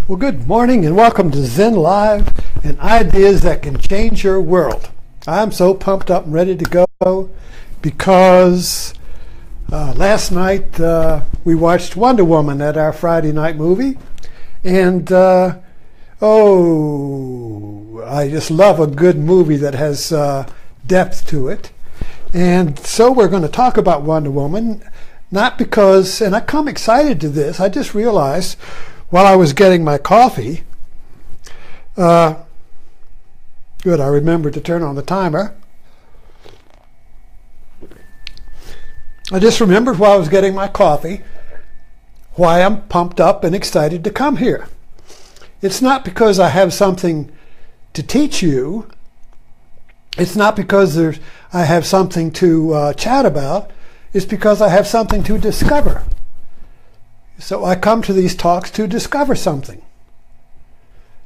Well, good morning and welcome to Zen Live and Ideas that can change your world. I'm so pumped up and ready to go because last night we watched Wonder Woman at our Friday night movie. And I just love a good movie that has depth to it. And so we're going to talk about Wonder Woman, not because, and I come excited to this, I just realized while I was getting my coffee, good, I remembered to turn on the timer. I just remembered while I was getting my coffee why I'm pumped up and excited to come here. It's not because I have something to teach you. It's not because I have something to chat about. It's because I have something to discover. So I come to these talks to discover something.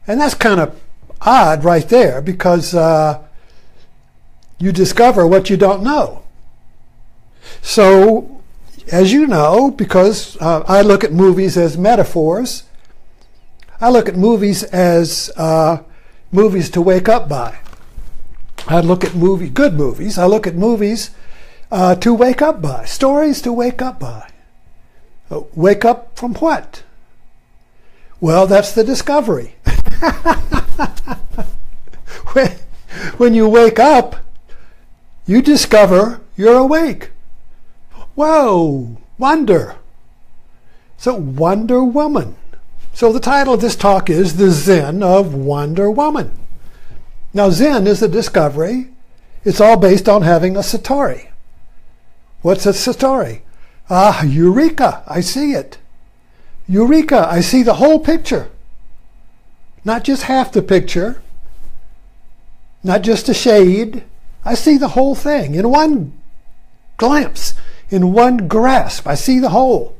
And that's kind of odd right there because you discover what you don't know. So, as you know, because I look at movies as metaphors, I look at movies as movies to wake up by. I look at good movies. I look at movies to wake up by, stories to wake up by. Wake up from what? Well, that's the discovery. When you wake up, you discover you're awake. Whoa, wonder. So Wonder Woman. So the title of this talk is The Zen of Wonder Woman. Now Zen is a discovery. It's all based on having a satori. What's a satori? Eureka, I see it. Eureka, I see the whole picture. Not just half the picture. Not just a shade. I see the whole thing in one glimpse, in one grasp. I see the whole.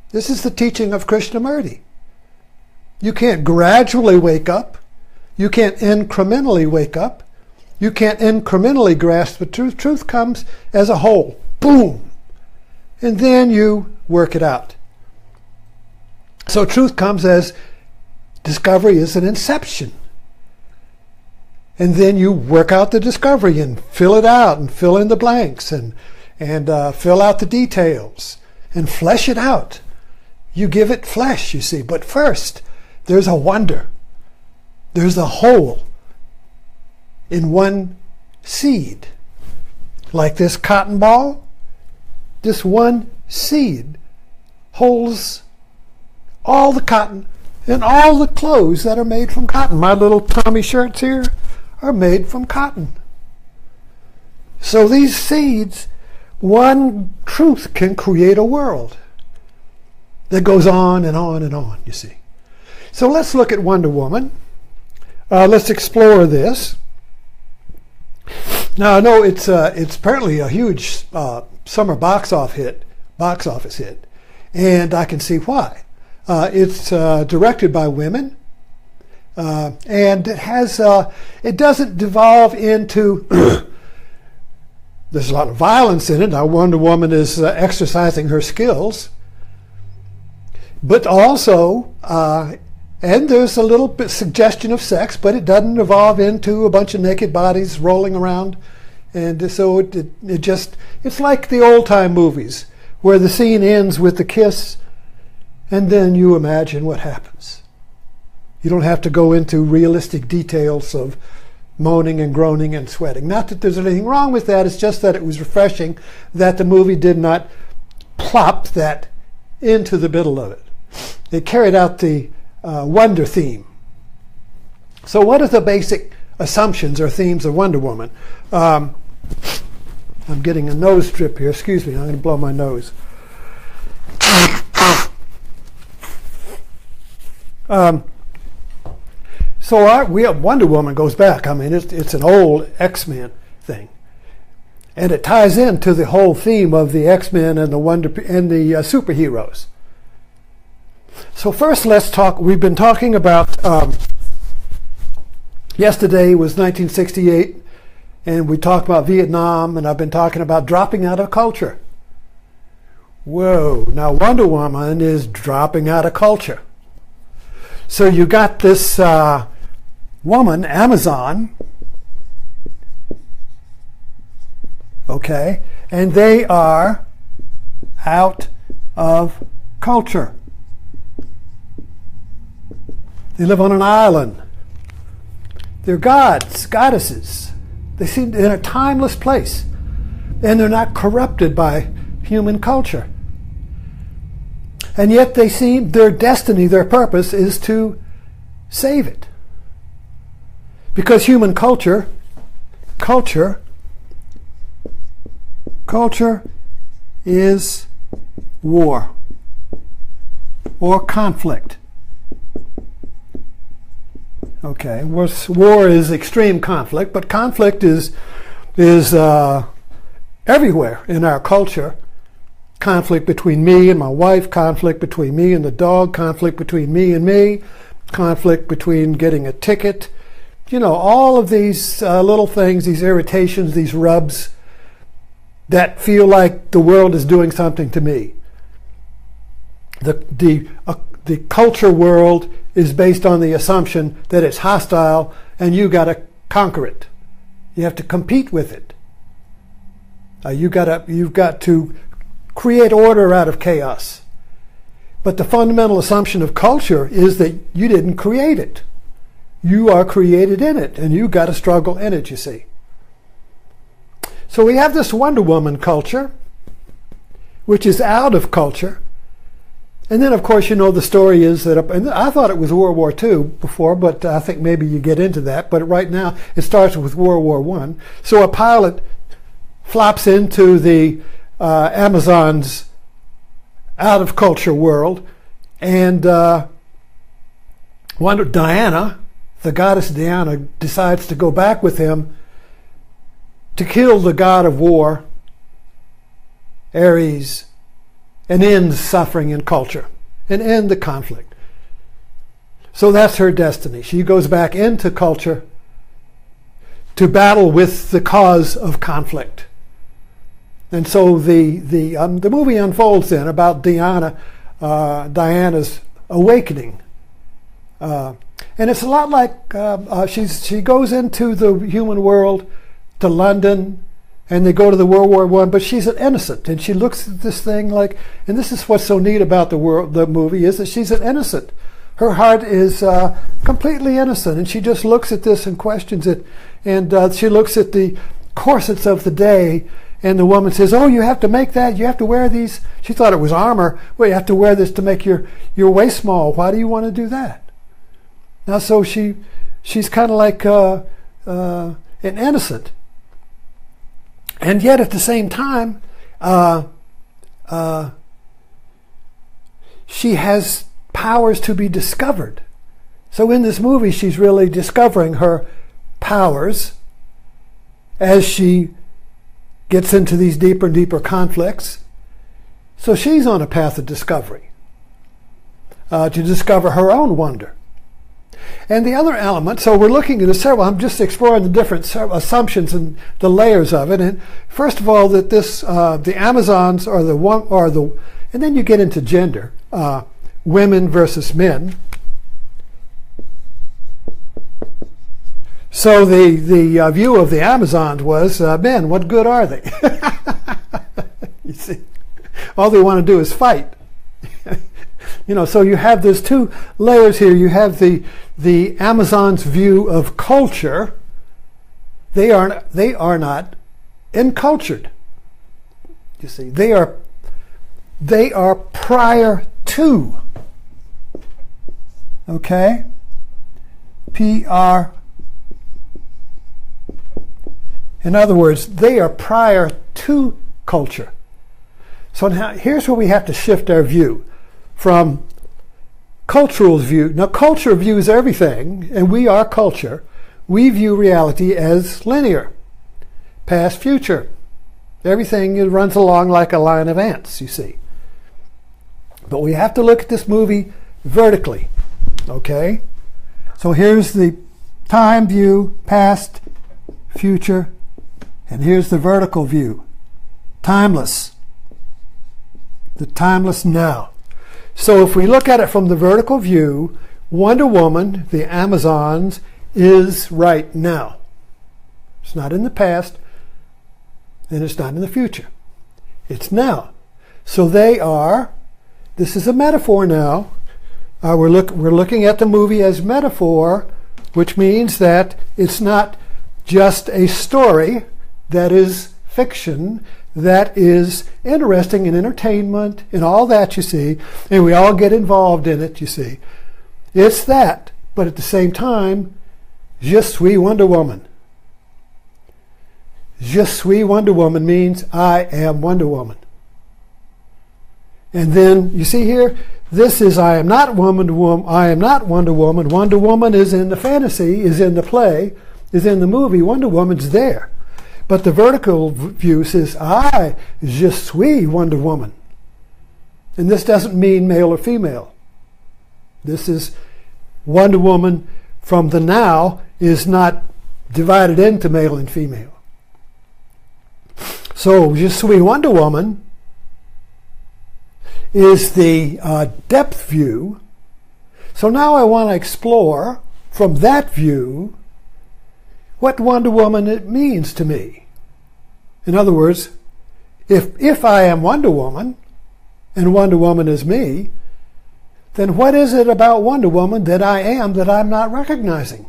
This is the teaching of Krishnamurti. You can't gradually wake up. You can't incrementally wake up. You can't incrementally grasp the truth. Truth comes as a whole. Boom. And then you work it out. So truth comes as discovery is an inception. And then you work out the discovery and fill it out and fill in the blanks and fill out the details and flesh it out. You give it flesh, you see. But first, there's a wonder. There's a whole in one seed. Like this cotton ball, this one seed holds all the cotton and all the clothes that are made from cotton. My little Tommy shirts here are made from cotton. So these seeds, one truth can create a world that goes on and on and on, you see. So let's look at Wonder Woman. Let's explore this. Now I know it's apparently a huge summer box office hit, and I can see why. It's directed by women, and it doesn't devolve into. There's a lot of violence in it. Now Wonder Woman is exercising her skills, but also, and there's a little bit suggestion of sex, but it doesn't evolve into a bunch of naked bodies rolling around. And so it's like the old time movies where the scene ends with the kiss and then you imagine what happens. You don't have to go into realistic details of moaning and groaning and sweating. Not that there's anything wrong with that, it's just that it was refreshing that the movie did not plop that into the middle of it. It carried out the wonder theme. So what are the basic assumptions or themes of Wonder Woman? I'm getting a nose drip here. Excuse me, I'm going to blow my nose. Wonder Woman goes back. I mean, it's an old X-Men thing, and it ties into the whole theme of the X-Men and the superheroes. So first, let's talk. We've been talking about. Yesterday was 1968. And we talked about Vietnam, and I've been talking about dropping out of culture. Whoa, now Wonder Woman is dropping out of culture. So you got this woman, Amazon, okay, and they are out of culture. They live on an island. They're gods, goddesses. They seem in a timeless place, and they're not corrupted by human culture. And yet they seem, their destiny, their purpose is to save it. Because human culture is war or conflict. Okay, war is extreme conflict, but conflict is everywhere in our culture. Conflict between me and my wife, conflict between me and the dog, conflict between me and me, conflict between getting a ticket. You know, all of these little things, these irritations, these rubs that feel like the world is doing something to me. The culture world is based on the assumption that it's hostile and you got to conquer it. You have to compete with it. You've got to create order out of chaos. But the fundamental assumption of culture is that you didn't create it. You are created in it, and you got to struggle in it, you see. So we have this Wonder Woman culture, which is out of culture. And then, of course, you know, the story is that, and I thought it was World War II before, but I think maybe you get into that. But right now, it starts with World War I. So a pilot flops into the Amazon's out-of-culture world, and Diana, the goddess Diana, decides to go back with him to kill the god of war, Ares, and end suffering in culture, and end the conflict. So that's her destiny. She goes back into culture to battle with the cause of conflict. And so the movie unfolds then about Diana's awakening. And it's a lot like she goes into the human world, to London, and they go to the World War I, but she's an innocent, and she looks at this thing like, and this is what's so neat about the movie, is that she's an innocent. Her heart is completely innocent, and she just looks at this and questions it, and she looks at the corsets of the day, and the woman says, oh, you have to make that, you have to wear these. She thought it was armor. Well, you have to wear this to make your waist small. Why do you want to do that? Now, so she's kind of like an innocent. And yet at the same time, she has powers to be discovered. So in this movie, she's really discovering her powers as she gets into these deeper and deeper conflicts. So she's on a path of discovery, to discover her own wonder. And the other element, so we're looking at several, I'm just exploring the different assumptions and the layers of it. And first of all, that this, the Amazons are and then you get into gender, women versus men. So the view of the Amazons was, men, what good are they? You see, all they want to do is fight. You know, so you have these two layers here. You have the Amazons' view of culture. They are not encultured. You see, they are prior to. Okay, PR. In other words, they are prior to culture. So now here's where we have to shift our view from cultural view. Now, culture views everything, and we are culture. We view reality as linear, past, future. Everything runs along like a line of ants, you see. But we have to look at this movie vertically, okay? So here's the time view, past, future, and here's the vertical view, timeless, the timeless now. So if we look at it from the vertical view, Wonder Woman, the Amazons, is right now. It's not in the past, and it's not in the future. It's now. So they are, this is a metaphor now. We're looking at the movie as metaphor, which means that it's not just a story that is fiction, that is interesting and entertainment and all that, you see, and we all get involved in it, you see. It's that, but at the same time, Je suis Wonder Woman. Je suis Wonder Woman means I am Wonder Woman. And then, you see here, this is I am not Wonder Woman. I am not Wonder Woman. Wonder Woman is in the fantasy, is in the play, is in the movie. Wonder Woman's there. But the vertical view says, I, je suis Wonder Woman. And this doesn't mean male or female. This is Wonder Woman from the now is not divided into male and female. So, je suis Wonder Woman is the depth view. So now I want to explore from that view what Wonder Woman it means to me. In other words, if I am Wonder Woman and Wonder Woman is me, then what is it about Wonder Woman that I am that I'm not recognizing?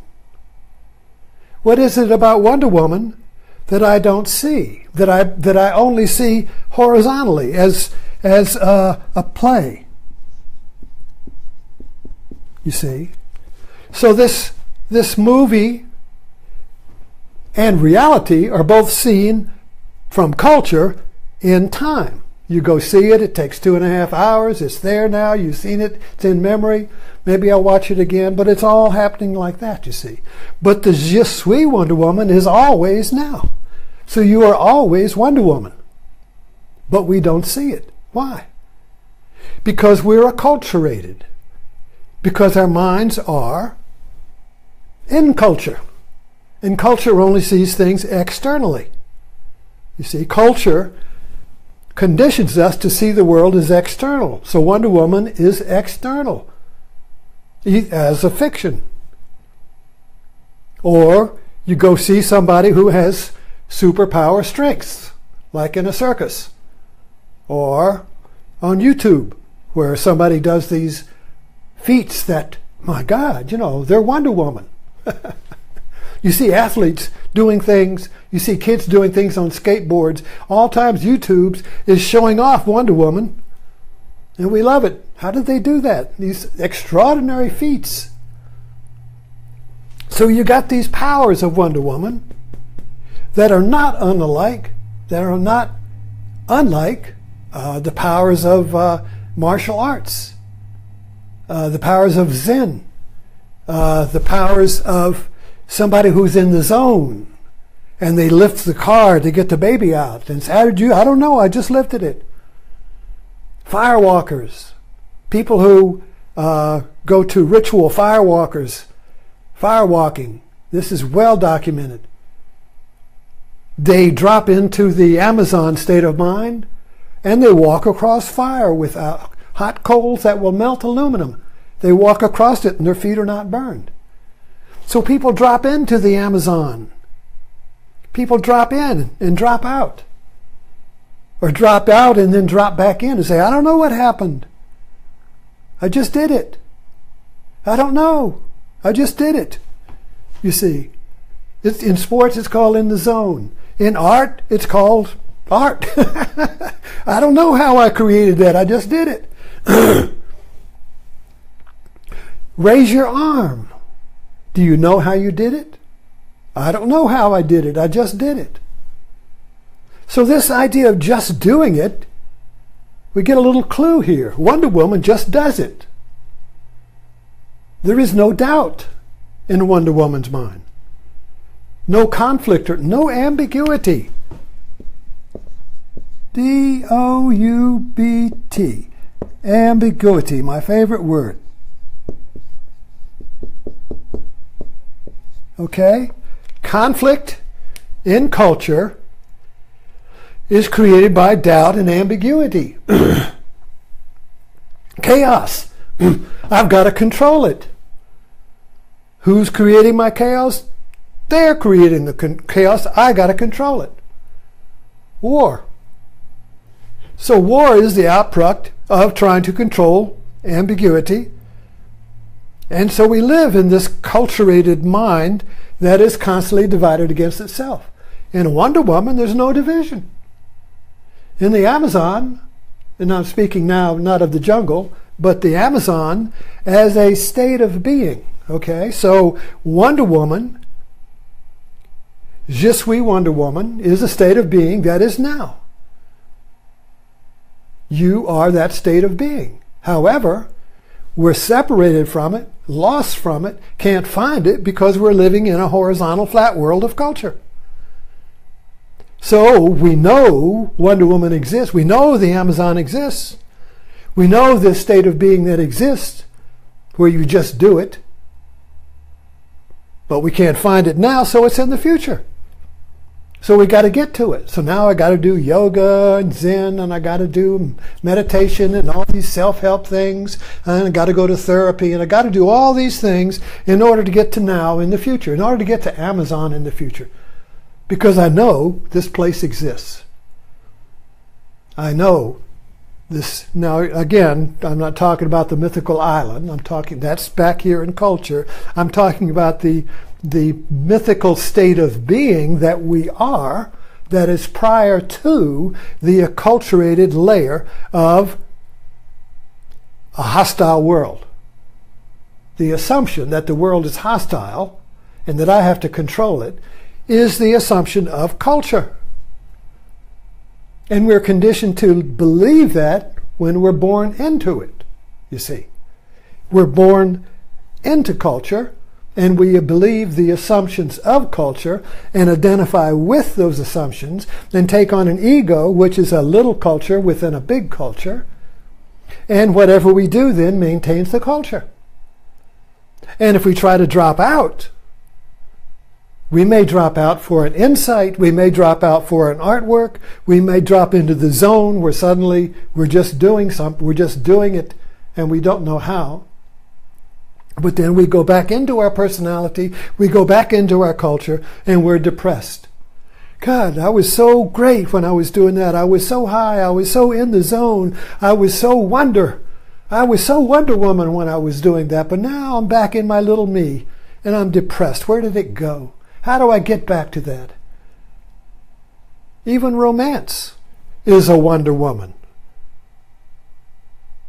What is it about Wonder Woman that I don't see, that I only see horizontally as a play? You see? So this movie and reality are both seen from culture in time. You go see it, it takes 2.5 hours, it's there now, you've seen it, it's in memory, maybe I'll watch it again, but it's all happening like that, you see. But the Je suis Wonder Woman is always now. So you are always Wonder Woman. But we don't see it. Why? Because we're acculturated. Because our minds are in culture. And culture only sees things externally. You see, culture conditions us to see the world as external. So Wonder Woman is external as a fiction. Or you go see somebody who has superpower strengths, like in a circus. Or on YouTube, where somebody does these feats that, my God, they're Wonder Woman. You see athletes doing things, you see kids doing things on skateboards. All times YouTube is showing off Wonder Woman, and we love it. How did they do that? These extraordinary feats. So you got these powers of Wonder Woman that are not unlike the powers of martial arts, the powers of Zen, the powers of somebody who's in the zone, and they lift the car to get the baby out. And say, how did you? I don't know. I just lifted it. Firewalkers, people who go to ritual firewalking. This is well documented. They drop into the Amazon state of mind, and they walk across fire with hot coals that will melt aluminum. They walk across it, and their feet are not burned. So people drop into the Amazon. People drop in and drop out. Or drop out and then drop back in and say, I don't know what happened. I just did it. I don't know. I just did it. You see, in sports it's called in the zone. In art, it's called art. I don't know how I created that. I just did it. Raise your arm. Do you know how you did it? I don't know how I did it. I just did it. So this idea of just doing it, we get a little clue here. Wonder Woman just does it. There is no doubt in Wonder Woman's mind. No conflict or no ambiguity. D-O-U-B-T. Ambiguity, my favorite word. Okay? Conflict in culture is created by doubt and ambiguity. Chaos. I've got to control it. Who's creating my chaos? They're creating the chaos. I got to control it. War. So war is the outproduct of trying to control ambiguity. And so we live in this culturated mind that is constantly divided against itself. In Wonder Woman, there's no division. In the Amazon, and I'm speaking now not of the jungle, but the Amazon as a state of being. Okay, so Wonder Woman, Je suis Wonder Woman, is a state of being that is now. You are that state of being. However, we're separated from it, lost from it, can't find it because we're living in a horizontal flat world of culture. So we know Wonder Woman exists. We know the Amazon exists. We know this state of being that exists where you just do it. But we can't find it now, so it's in the future. So we got to get to it. So now I got to do yoga and Zen, and I got to do meditation and all these self-help things, and I got to go to therapy, and I got to do all these things in order to get to now in the future, in order to get to Amazon in the future. Because I know this place exists. I know this. Now, again, I'm not talking about the mythical island. I'm talking, that's back here in culture. I'm talking about the mythical state of being that we are, that is prior to the acculturated layer of a hostile world. The assumption that the world is hostile and that I have to control it is the assumption of culture. And we're conditioned to believe that when we're born into it, you see. We're born into culture, and we believe the assumptions of culture and identify with those assumptions, then take on an ego, which is a little culture within a big culture, and whatever we do then maintains the culture. And if we try to drop out, we may drop out for an insight, we may drop out for an artwork, we may drop into the zone where suddenly we're just doing something, we're just doing it and we don't know how. But then we go back into our personality, we go back into our culture, and we're depressed. God, I was so great when I was doing that. I was so high, I was so in the zone, I was so Wonder Woman when I was doing that, but now I'm back in my little me, and I'm depressed. Where did it go? How do I get back to that? Even romance is a Wonder Woman.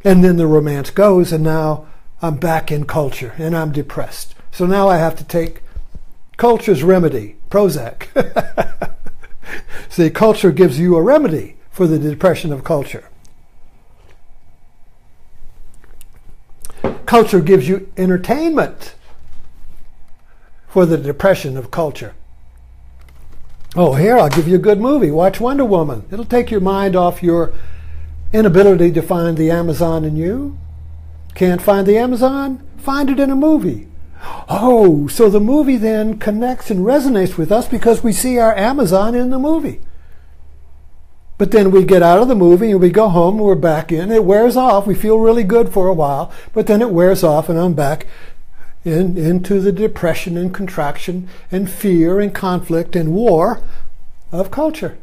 And then the romance goes, and now I'm back in culture, and I'm depressed. So now I have to take culture's remedy, Prozac. See, culture gives you a remedy for the depression of culture. Culture gives you entertainment for the depression of culture. Oh, here, I'll give you a good movie. Watch Wonder Woman. It'll take your mind off your inability to find the Amazon in you. Can't find the Amazon? Find it in a movie. Oh, so the movie then connects and resonates with us because we see our Amazon in the movie. But then we get out of the movie and we go home and we're back in. It wears off. We feel really good for a while, but then it wears off and I'm back into the depression and contraction and fear and conflict and war of culture.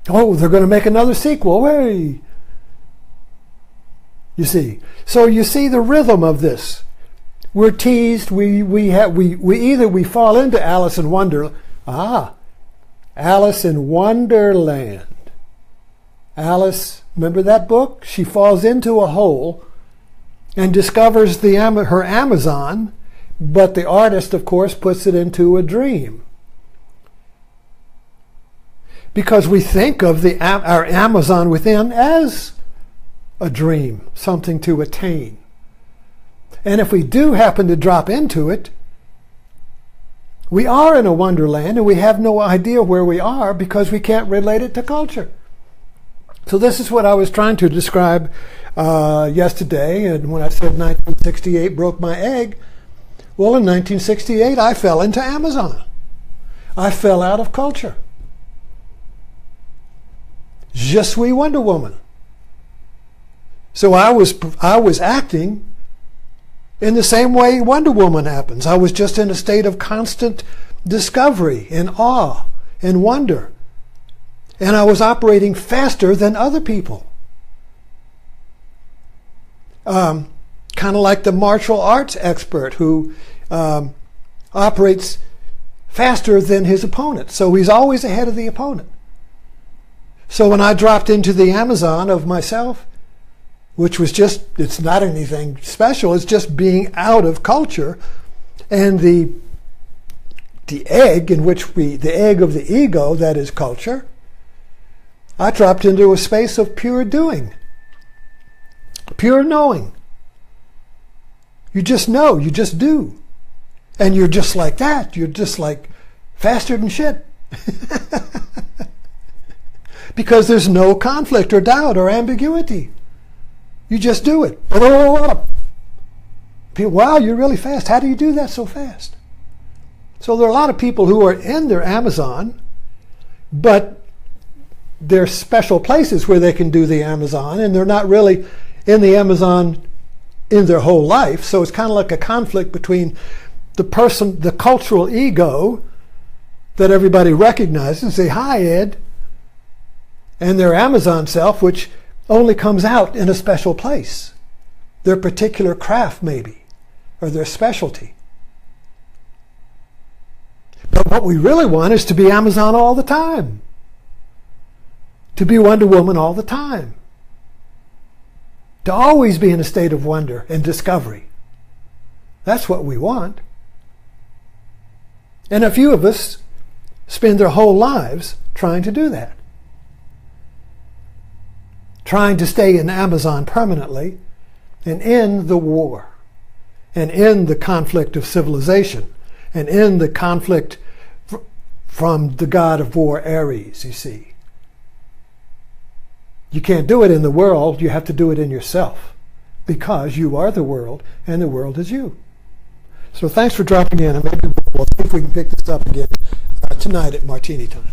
Oh, they're going to make another sequel. Hey! You see. So you see the rhythm of this. We're teased. We either fall into Alice in Wonderland. Alice in Wonderland. Alice, remember that book? She falls into a hole and discovers her Amazon, but the artist, of course, puts it into a dream. Because we think of our Amazon within as a dream, something to attain. And if we do happen to drop into it, we are in a wonderland and we have no idea where we are because we can't relate it to culture. So this is what I was trying to describe yesterday, and when I said 1968 broke my egg, well, in 1968 I fell into Amazon. I fell out of culture. Je suis Wonder Woman. So I was acting In the same way Wonder Woman happens. I was just in a state of constant discovery and awe and wonder. And I was operating faster than other people. Kind of like the martial arts expert who operates faster than his opponent. So he's always ahead of the opponent. So when I dropped into the Amazon of myself, which was just, it's not anything special, it's just being out of culture, and the egg in which the egg of the ego, that is culture, I dropped into a space of pure doing, pure knowing. You just know, you just do. And you're just like that. You're just like faster than shit. Because there's no conflict or doubt or ambiguity. You just do it. People, wow, you're really fast. How do you do that so fast? So there are a lot of people who are in their Amazon, but there's special places where they can do the Amazon, and they're not really in the Amazon in their whole life. So it's kind of like a conflict between the cultural ego that everybody recognizes and say, hi, Ed, and their Amazon self, which only comes out in a special place. Their particular craft, maybe, or their specialty. But what we really want is to be Amazon all the time. To be Wonder Woman all the time. To always be in a state of wonder and discovery. That's what we want. And a few of us spend their whole lives trying to do that. Trying to stay in Amazon permanently and end the war and end the conflict of civilization and end the conflict from the god of war, Ares, you see. You can't do it in the world, you have to do it in yourself because you are the world and the world is you. So thanks for dropping in, and maybe we'll see if we can pick this up again tonight at Martini time.